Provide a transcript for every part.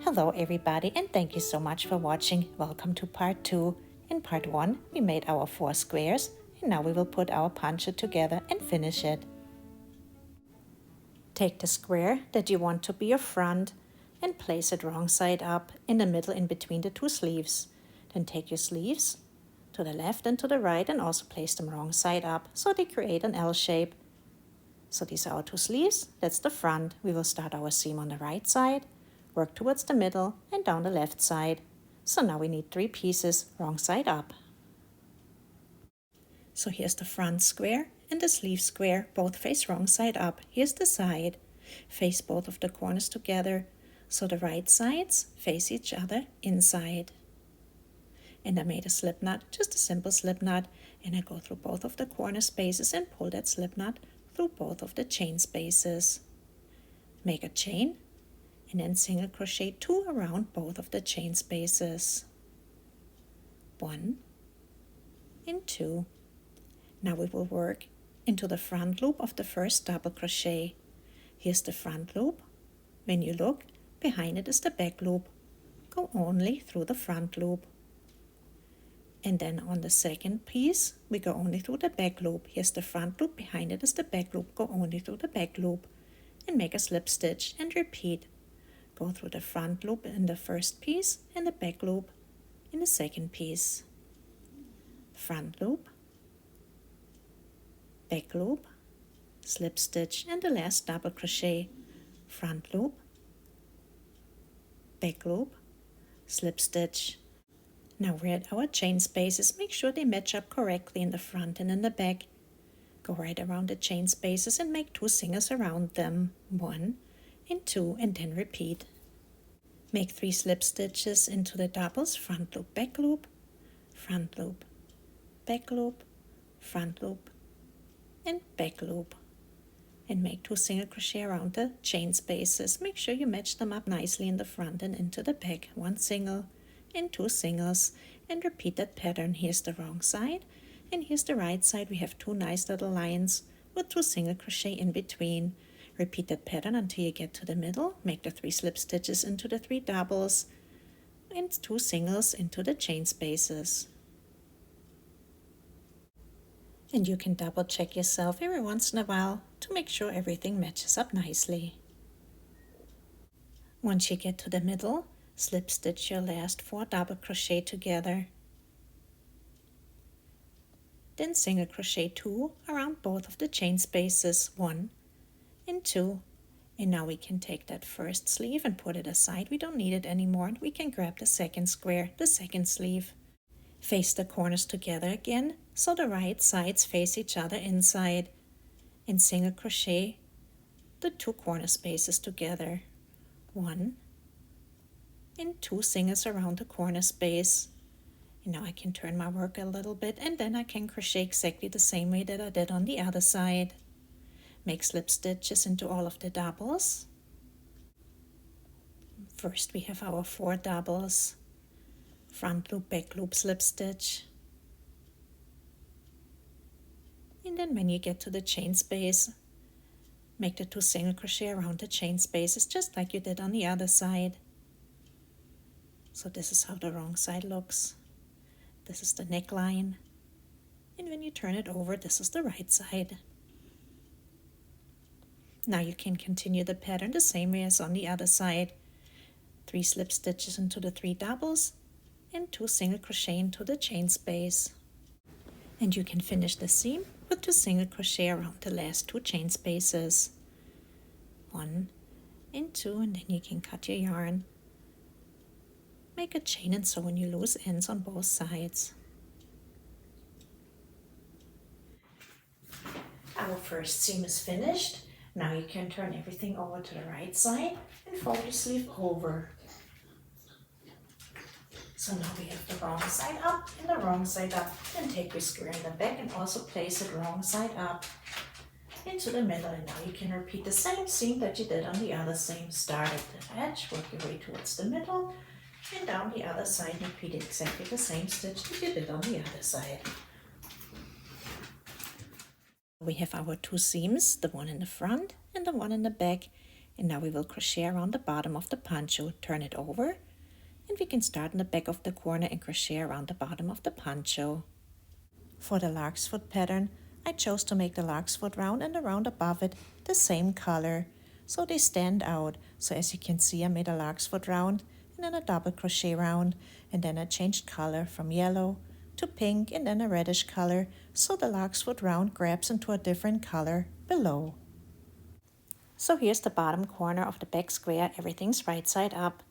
Hello everybody, and thank you so much for watching. Welcome to part 2. In part 1 we made our 4 squares, and now we will put our poncho together and finish it. Take the square that you want to be your front and place it wrong side up in the middle in between the two sleeves. Then take your sleeves to the left and to the right and also place them wrong side up so they create an L shape. So these are our two sleeves, that's the front. We will start our seam on the right side, work towards the middle and down the left side. So now we need 3 pieces wrong side up. So here's the front square and the sleeve square, both face wrong side up. Here's the side. Face both of the corners together so the right sides face each other inside. And I made a slip knot, just a simple slip knot, and I go through both of the corner spaces and pull that slip knot through both of the chain spaces. Make a chain and then single crochet 2 around both of the chain spaces. 1 and 2. Now we will work into the front loop of the first double crochet. Here's the front loop. When you look, behind it is the back loop. Go only through the front loop. And then on the second piece, we go only through the back loop. Here's the front loop, behind it is the back loop. Go only through the back loop and make a slip stitch and repeat. Go through the front loop in the first piece and the back loop in the second piece. Front loop, back loop, slip stitch and the last double crochet. Front loop, back loop, slip stitch. Now we're at our chain spaces. Make sure they match up correctly in the front and in the back. Go right around the chain spaces and make 2 singles around them. 1 and 2 and then repeat. Make 3 slip stitches into the doubles, front loop, back loop, front loop, back loop, front loop, and back loop. And make 2 single crochet around the chain spaces. Make sure you match them up nicely in the front and into the back. 1 single and 2 singles, and repeat that pattern. Here's the wrong side and here's the right side. We have 2 nice little lines with 2 single crochet in between. Repeat that pattern until you get to the middle. Make the 3 slip stitches into the 3 doubles and 2 singles into the chain spaces. And you can double check yourself every once in a while to make sure everything matches up nicely. Once you get to the middle, slip stitch your last 4 double crochet together. Then single crochet 2 around both of the chain spaces, 1 and 2. And now we can take that first sleeve and put it aside. We don't need it anymore. We can grab the second square, the second sleeve. Face the corners together again so the right sides face each other inside. And single crochet the 2 corner spaces together. 1 and 2 singles around the corner space. And now I can turn my work a little bit and then I can crochet exactly the same way that I did on the other side. Make slip stitches into all of the doubles. First we have our 4 doubles. Front loop, back loop, slip stitch. And then when you get to the chain space, make the 2 single crochet around the chain spaces just like you did on the other side. So this is how the wrong side looks. This is the neckline. And when you turn it over, this is the right side. Now you can continue the pattern the same way as on the other side. 3 slip stitches into the 3 doubles and 2 single crochet into the chain space. And you can finish the seam with 2 single crochet around the last 2 chain spaces. 1 and 2, and then you can cut your yarn. Make a chain and sew in your loose ends on both sides. Our first seam is finished. Now you can turn everything over to the right side and fold your sleeve over. So now we have the wrong side up and the wrong side up. Then take your square in the back and also place it wrong side up into the middle. And now you can repeat the same seam that you did on the other seam. Start at the edge, work your way towards the middle, and down the other side, repeat exactly the same stitch that you did on the other side. We have our 2 seams, the one in the front and the one in the back, And now we will crochet around the bottom of the poncho, turn it over, and we can start in the back of the corner and crochet around the bottom of the poncho. For the Larksfoot pattern, I chose to make the Larksfoot round and the round above it the same color, so they stand out. So as you can see, I made a Larksfoot round and then a double crochet round, and then I changed color from yellow to pink and then a reddish color, so the Larksfoot round grabs into a different color below. So here's the bottom corner of the back square, everything's right side up.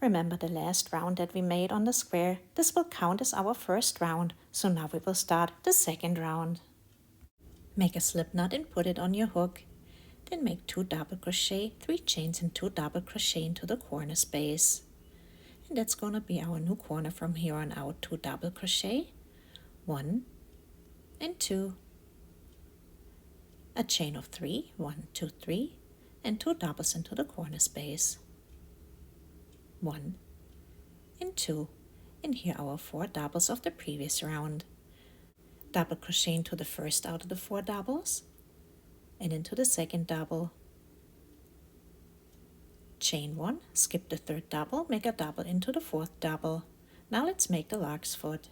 Remember the last round that we made on the square, this will count as our first round, so now we will start the second round. Make a slip knot and put it on your hook. Then make 2 double crochet, 3 chains and 2 double crochet into the corner space. And that's going to be our new corner from here on out. 2 double crochet, 1 and 2. A chain of 3, 1, 2, 3, and 2 doubles into the corner space. 1 and 2, and here our 4 doubles of the previous round. Double crochet into the first out of the 4 doubles and into the second double. Chain 1, skip the third double, make a double into the fourth double. Now let's make the Larksfoot.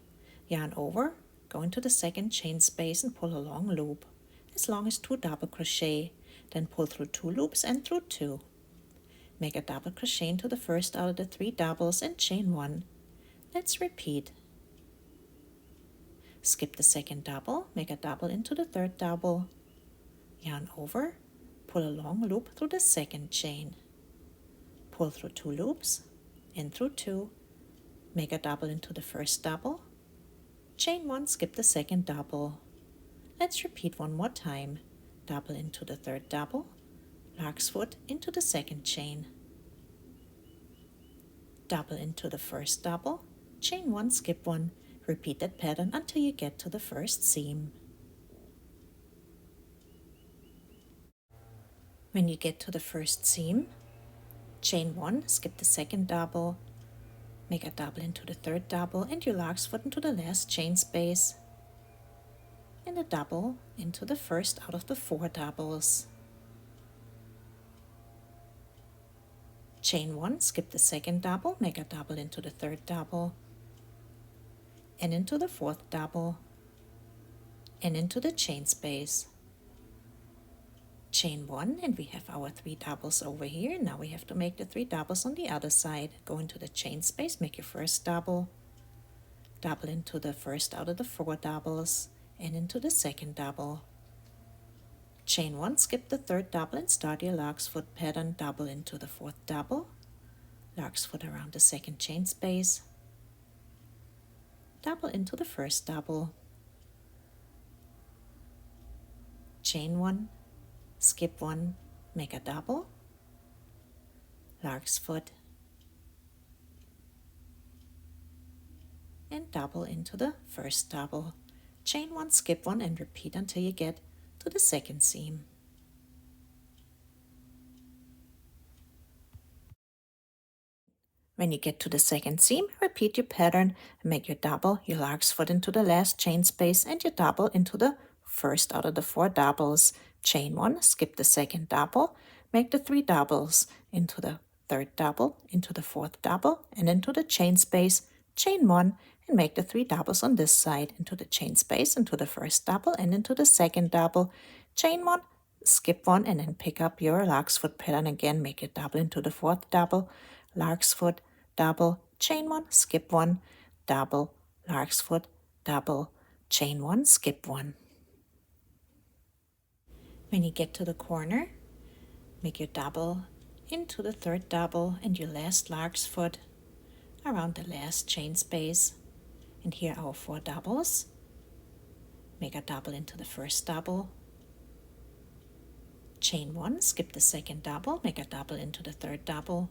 Yarn over, go into the second chain space and pull a long loop, as long as 2 double crochet, then pull through 2 loops and through 2. Make a double crochet into the first out of the 3 doubles and chain 1. Let's repeat. Skip the second double, make a double into the third double. Yarn over, pull a long loop through the second chain. Pull through 2 loops and through 2. Make a double into the first double. Chain 1, skip the second double. Let's repeat one more time. Double into the third double. Larksfoot into the second chain. Double into the first double, chain 1, skip 1, repeat that pattern until you get to the first seam. When you get to the first seam, chain 1, skip the second double, make a double into the third double and your Larksfoot into the last chain space, and a double into the first out of the 4 doubles. Chain 1, skip the second double, make a double into the third double, and into the fourth double, and into the chain space. Chain 1, and we have our 3 doubles over here. Now we have to make the 3 doubles on the other side. Go into the chain space, make your first double, double into the first out of the 4 doubles, and into the second double. Chain 1, skip the third double and start your Larksfoot pattern. Double into the fourth double, Larksfoot around the second chain space, double into the first double, chain 1, skip 1, make a double, Larksfoot, and double into the first double. Chain 1, skip 1, and repeat until you get to the second seam. When you get to the second seam, repeat your pattern and make your double, your Larksfoot into the last chain space and your double into the first out of the 4 doubles. Chain 1, skip the second double, make the 3 doubles into the third double, into the fourth double, and into the chain space. Chain 1, and make the 3 doubles on this side, into the chain space, into the first double, and into the second double. Chain 1, skip 1, and then pick up your Larksfoot pattern again. Make your double into the fourth double, Larksfoot, double, chain 1, skip 1, double, Larksfoot, double, chain 1, skip 1. When you get to the corner, make your double into the third double and your last Larksfoot around the last chain space. And here are our 4 doubles. Make a double into the first double, chain 1, skip the second double, make a double into the third double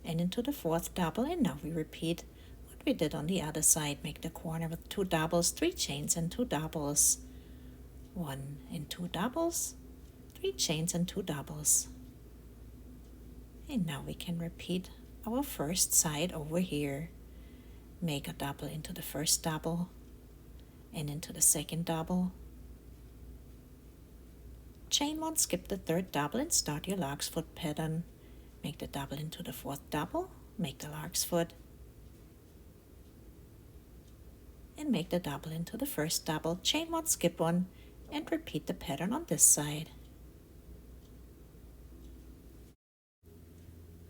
and into the fourth double, and now we repeat what we did on the other side. Make the corner with 2 doubles, 3 chains and 2 doubles, 1 and 2 doubles, 3 chains and 2 doubles. And now we can repeat our first side over here. Make a double into the first double and into the second double, chain 1, skip the third double and start your Larksfoot pattern. Make the double into the fourth double, make the Larksfoot, and make the double into the first double, chain 1, skip 1, and repeat the pattern on this side.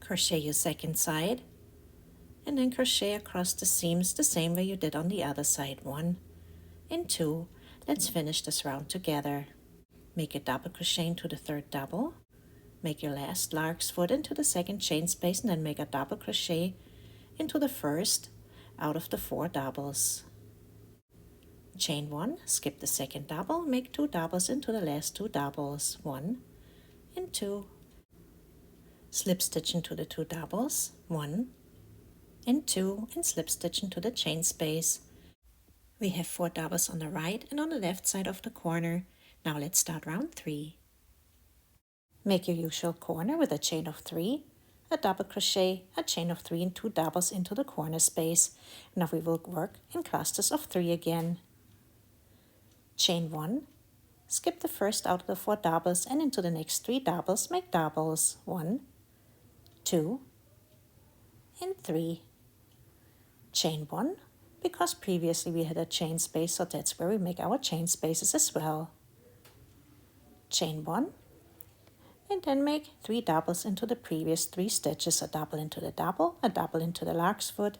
Crochet your second side, and then crochet across the seams the same way you did on the other side. 1 and 2. Let's finish this round together. Make a double crochet into the third double, make your last Larksfoot into the second chain space, and then make a double crochet into the first out of the 4 doubles. Chain 1, skip the second double, make 2 doubles into the last 2 doubles, 1 and 2. Slip stitch into the 2 doubles, 1 and 2, and slip stitch into the chain space. We have 4 doubles on the right and on the left side of the corner. Now let's start round 3. Make your usual corner with a chain of 3, a double crochet, a chain of 3 and 2 doubles into the corner space. Now we will work in clusters of 3 again. Chain 1, skip the first out of the 4 doubles and into the next 3 doubles make doubles, 1, 2 and 3. Chain 1, because previously we had a chain space, so that's where we make our chain spaces as well. Chain 1, and then make 3 doubles into the previous 3 stitches, a double into the double, a double into the Larksfoot,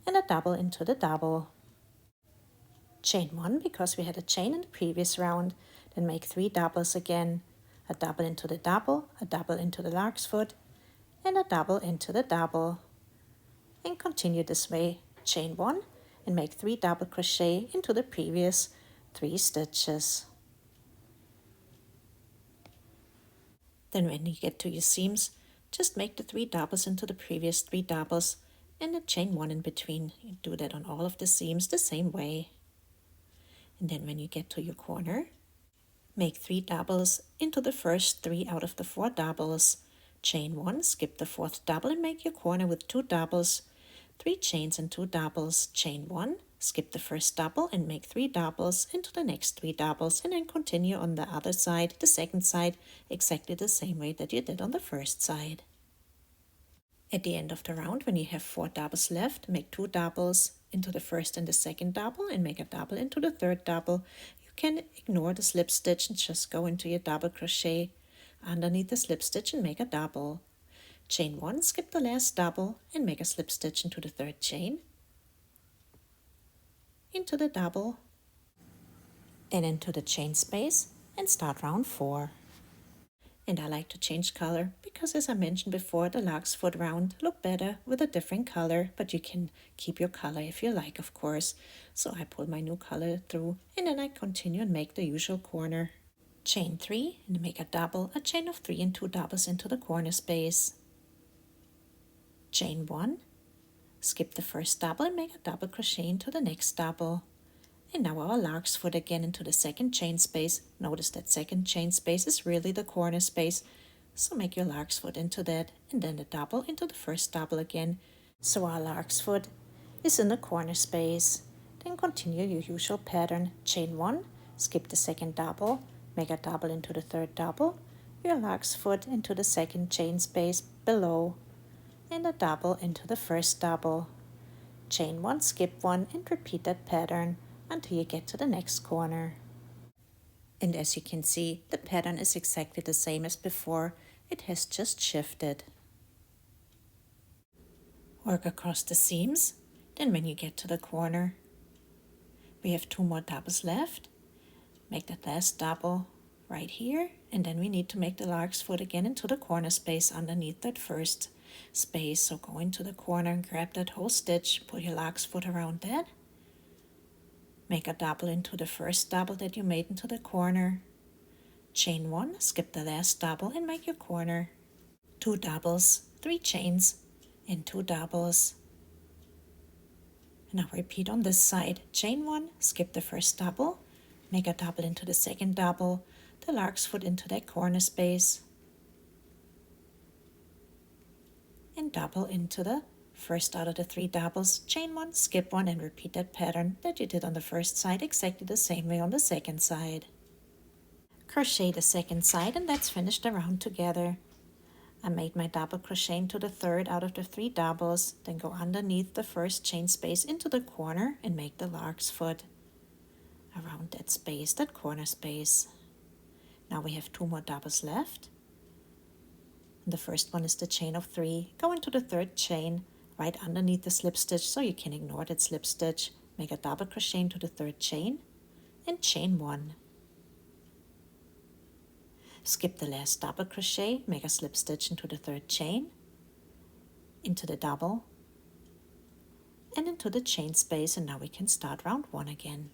and a double into the double. Chain 1, because we had a chain in the previous round, then make 3 doubles again, a double into the double, a double into the Larksfoot, and a double into the double. And continue this way, chain 1, and make 3 double crochet into the previous 3 stitches. Then when you get to your seams, just make the 3 doubles into the previous 3 doubles and then chain 1 in between. You do that on all of the seams the same way. And then when you get to your corner, make 3 doubles into the first 3 out of the 4 doubles. Chain 1, skip the 4th double and make your corner with 2 doubles, 3 chains and 2 doubles. Chain 1, skip the first double and make 3 doubles into the next 3 doubles, and then continue on the other side, the second side, exactly the same way that you did on the first side. At the end of the round, when you have 4 doubles left, make 2 doubles into the first and the second double and make a double into the third double. You can ignore the slip stitch and just go into your double crochet underneath the slip stitch and make a double. Chain 1, skip the last double and make a slip stitch into the third chain, into the double, and into the chain space, and start round 4. And I like to change color because, as I mentioned before, the Larksfoot round look better with a different color, but you can keep your color if you like, of course. So I pull my new color through, and then I continue and make the usual corner. Chain 3 and make a double, a chain of 3 and 2 doubles into the corner space. Chain 1, skip the first double and make a double crochet into the next double. And now our Larksfoot again into the second chain space. Notice that second chain space is really the corner space, so make your Larksfoot into that, and then the double into the first double again. So our Larksfoot is in the corner space. Then continue your usual pattern. Chain 1, skip the second double, make a double into the third double, your Larksfoot into the second chain space below, and a double into the first double. Chain 1, skip 1, and repeat that pattern until you get to the next corner. And as you can see, the pattern is exactly the same as before. It has just shifted. Work across the seams. Then when you get to the corner, we have 2 more doubles left. Make that last double right here, and then we need to make the Larksfoot again into the corner space underneath that first space. So go into the corner and grab that whole stitch, put your Larksfoot around that. Make a double into the first double that you made into the corner. Chain 1, skip the last double and make your corner. 2 doubles, 3 chains, and 2 doubles. Now repeat on this side. Chain 1, skip the first double, make a double into the second double, the Larksfoot into that corner space, and double into the first out of the 3 doubles. Chain 1, skip 1, and repeat that pattern that you did on the first side exactly the same way on the second side. Crochet the second side, and let's finish the round together. I made my double crochet into the third out of the 3 doubles, then go underneath the first chain space into the corner and make the lark's foot around that space, that corner space. Now we have 2 more doubles left. And the first one is the chain of 3. Go into the third chain right underneath the slip stitch, so you can ignore that slip stitch. Make a double crochet into the third chain and chain 1. Skip the last double crochet, make a slip stitch into the third chain, into the double, and into the chain space, and now we can start round 1 again.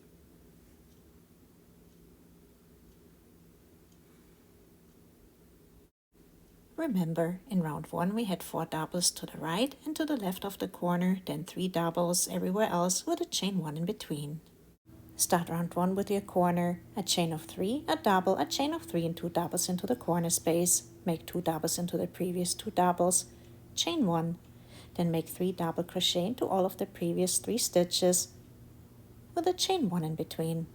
Remember, in round 1 we had 4 doubles to the right and to the left of the corner, then 3 doubles everywhere else with a chain 1 in between. Start round 1 with your corner, a chain of 3, a double, a chain of 3 and 2 doubles into the corner space. Make 2 doubles into the previous 2 doubles, chain 1, then make 3 double crochet into all of the previous 3 stitches with a chain 1 in between.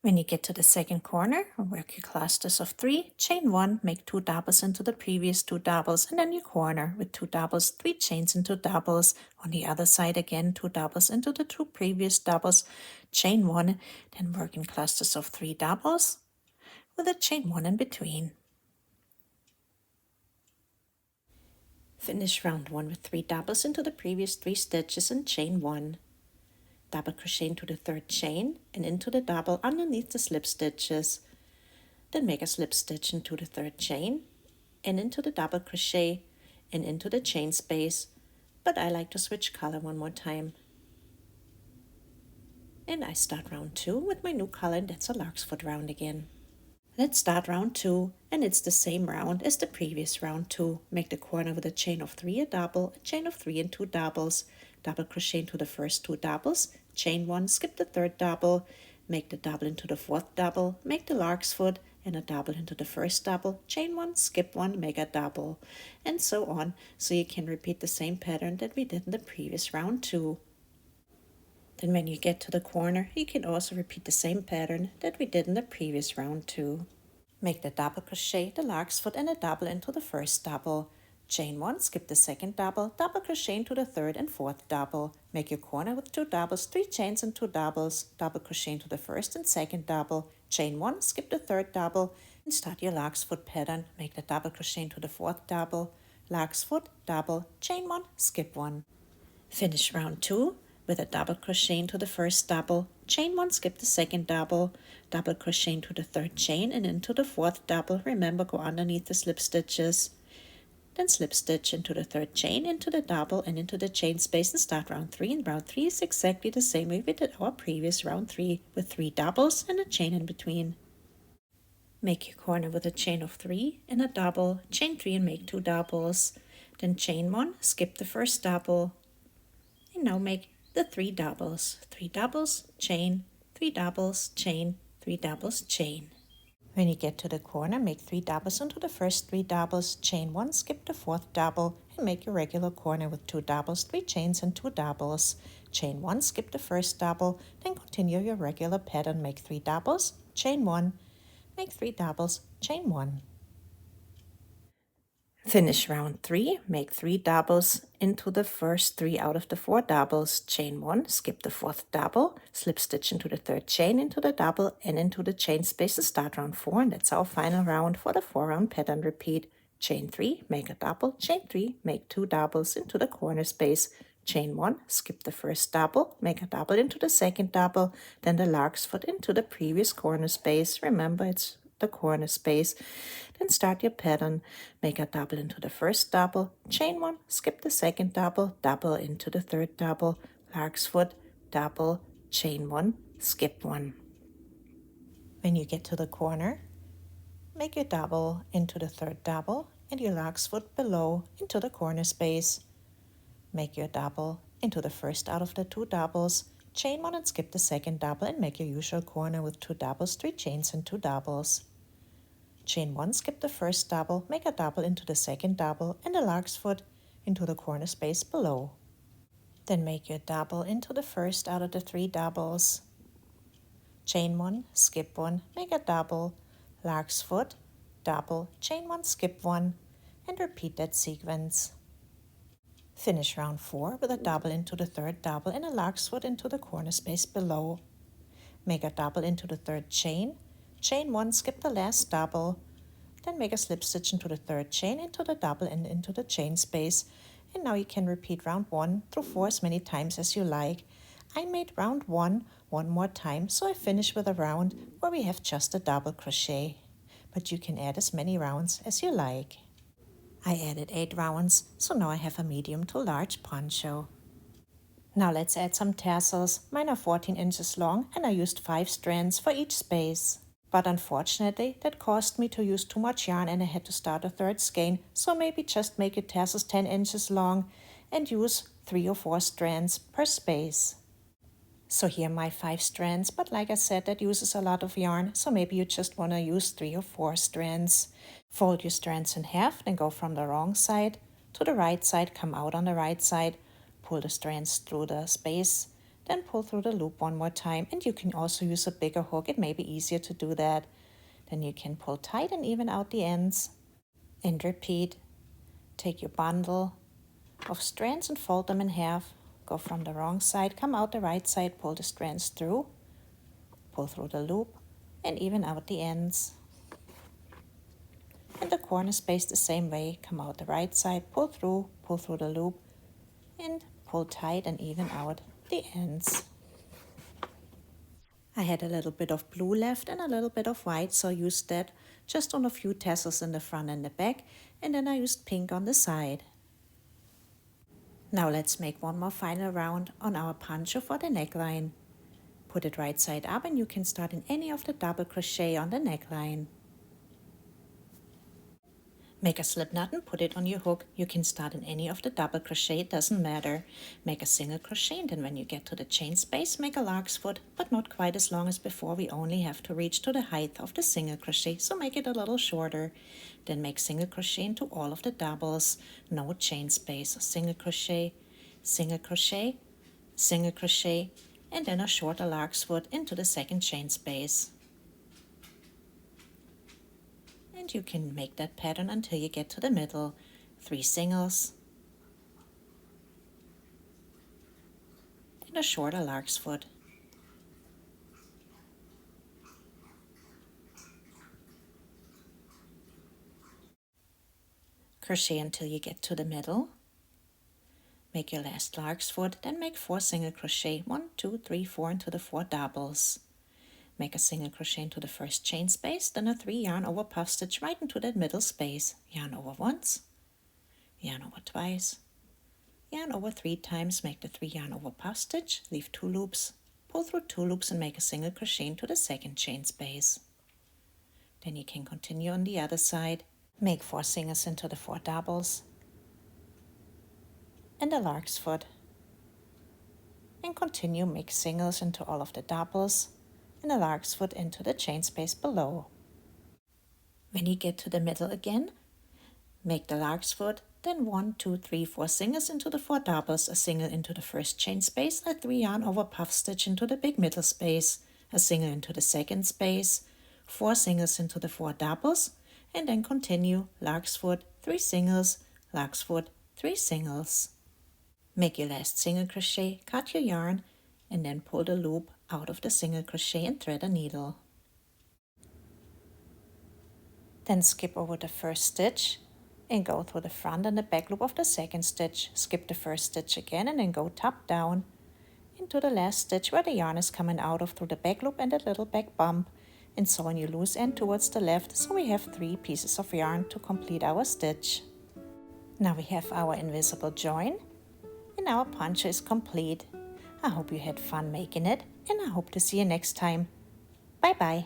When you get to the second corner, work your clusters of 3, chain 1, make 2 doubles into the previous 2 doubles, and then your corner with 2 doubles, 3 chains into doubles. On the other side again, 2 doubles into the 2 previous doubles, chain 1, then work in clusters of 3 doubles with a chain 1 in between. Finish round 1 with 3 doubles into the previous 3 stitches and chain 1. Double crochet into the third chain and into the double underneath the slip stitches. Then make a slip stitch into the third chain and into the double crochet and into the chain space, but I like to switch color one more time. And I start round 2 with my new color, and that's a Larksfoot round again. Let's start round 2, and it's the same round as the previous round 2. Make the corner with a chain of 3, a double, a chain of 3 and 2 doubles. Double crochet into the first 2 doubles, chain 1, skip the third double, make the double into the 4th double, make the lark's foot and a double into the first double, chain 1, skip 1, make a double, and so on, so you can repeat the same pattern that we did in the previous round 2. Then when you get to the corner, you can also repeat the same pattern that we did in the previous round 2. Make the double crochet, the lark's foot and a double into the first double. Chain 1, skip the second double, double crochet into the third and 4th double. Make your corner with 2 doubles, 3 chains and 2 doubles, double crochet into the first and second double, chain 1, skip the third double, and start your lark's foot pattern. Make the double crochet into the 4th double, lark's foot, double, chain 1, skip 1. Finish round 2 with a double crochet into the first double, chain 1, skip the second double, double crochet into the third chain and into the 4th double. Remember, go underneath the slip stitches. Then slip stitch into the third chain, into the double and into the chain space, and start round 3. And round 3 is exactly the same way we did our previous round 3 with 3 doubles and a chain in between. Make your corner with a chain of 3 and a double, chain 3 and make 2 doubles. Then chain 1, skip the first double, and now make the 3 doubles. 3 doubles, chain, 3 doubles, chain, 3 doubles, chain. When you get to the corner, make 3 doubles into the first 3 doubles, chain 1, skip the 4th double, and make your regular corner with 2 doubles, 3 chains and 2 doubles. Chain 1, skip the first double, then continue your regular pattern. Make 3 doubles, chain 1, make 3 doubles, chain 1. Finish round 3, make 3 doubles into the first 3 out of the 4 doubles, chain 1, skip the 4th double, slip stitch into the third chain, into the double and into the chain space, and start round 4, and that's our final round for the 4-round pattern repeat. Chain 3, make a double, chain 3, make 2 doubles into the corner space, chain 1, skip the first double, make a double into the second double, then the lark's foot into the previous corner space. Remember, it's the corner space. Then start your pattern. Make a double into the first double, chain 1, skip the second double, double into the third double, lark's foot, double, chain 1, skip 1. When you get to the corner, make your double into the third double and your lark's foot below into the corner space. Make your double into the first out of the 2 doubles, chain 1 and skip the second double, and make your usual corner with 2 doubles, 3 chains and 2 doubles. Chain 1, skip the first double, make a double into the second double and a lark's foot into the corner space below. Then make your double into the first out of the 3 doubles, chain 1, skip 1, make a double, Larksfoot, double, chain 1, skip 1, and repeat that sequence. Finish round 4 with a double into the third double and a Larksfoot into the corner space below. Make a double into the third chain, chain 1, skip the last double, then make a slip stitch into the third chain, into the double and into the chain space. And now you can repeat round 1 through 4 as many times as you like. I made round 1 one more time, so I finish with a round where we have just a double crochet. But you can add as many rounds as you like. I added 8 rounds, so now I have a medium to large poncho. Now let's add some tassels. Mine are 14 inches long and I used 5 strands for each space. But unfortunately, that caused me to use too much yarn and I had to start a third skein, so maybe just make your tassels 10 inches long and use 3 or 4 strands per space. So here are my 5 strands, but like I said, that uses a lot of yarn, so maybe you just want to use 3 or 4 strands. Fold your strands in half, then go from the wrong side to the right side, come out on the right side, pull the strands through the space, then pull through the loop one more time, and you can also use a bigger hook. It may be easier to do that. Then you can pull tight and even out the ends and repeat. Take your bundle of strands and fold them in half. Go from the wrong side, come out the right side, pull the strands through, pull through the loop and even out the ends. And the corner space the same way. Come out the right side, pull through the loop and pull tight and even out the ends. I had a little bit of blue left and a little bit of white, so I used that just on a few tassels in the front and the back, and then I used pink on the side. Now let's make one more final round on our poncho for the neckline. Put it right side up and you can start in any of the double crochet on the neckline. Make a slip knot and put it on your hook. You can start in any of the double crochet, it doesn't matter. Make a single crochet and then when you get to the chain space, make a Larksfoot, but not quite as long as before. We only have to reach to the height of the single crochet, so make it a little shorter. Then make single crochet into all of the doubles. No chain space. Single crochet, single crochet, single crochet, and then a shorter Larksfoot into the second chain space. And you can make that pattern until you get to the middle. 3 singles and a shorter Larksfoot. Crochet until you get to the middle. Make your last Larksfoot, then make 4 single crochet, 1, 2, 3, 4 into the 4 doubles. Make a single crochet into the first chain space, then a 3 yarn over puff stitch right into that middle space. Yarn over once, yarn over twice, yarn over 3 times, make the 3 yarn over puff stitch, leave 2 loops, pull through 2 loops and make a single crochet into the second chain space. Then you can continue on the other side. Make 4 singles into the 4 doubles and a Larksfoot. And continue, make singles into all of the doubles and a Larksfoot into the chain space below. When you get to the middle again, make the Larksfoot, then 1, 2, 3, 4 singles into the 4 doubles, a single into the first chain space, a 3 yarn over puff stitch into the big middle space, a single into the second space, 4 singles into the 4 doubles, and then continue Larksfoot, 3 singles, Larksfoot, 3 singles. Make your last single crochet, cut your yarn, and then pull the loop out of the single crochet and thread a needle. Then skip over the first stitch and go through the front and the back loop of the second stitch. Skip the first stitch again and then go top down into the last stitch where the yarn is coming out of through the back loop and that little back bump, and sew on your loose end towards the left, so we have 3 pieces of yarn to complete our stitch. Now we have our invisible join and our poncho is complete. I hope you had fun making it and I hope to see you next time. Bye bye.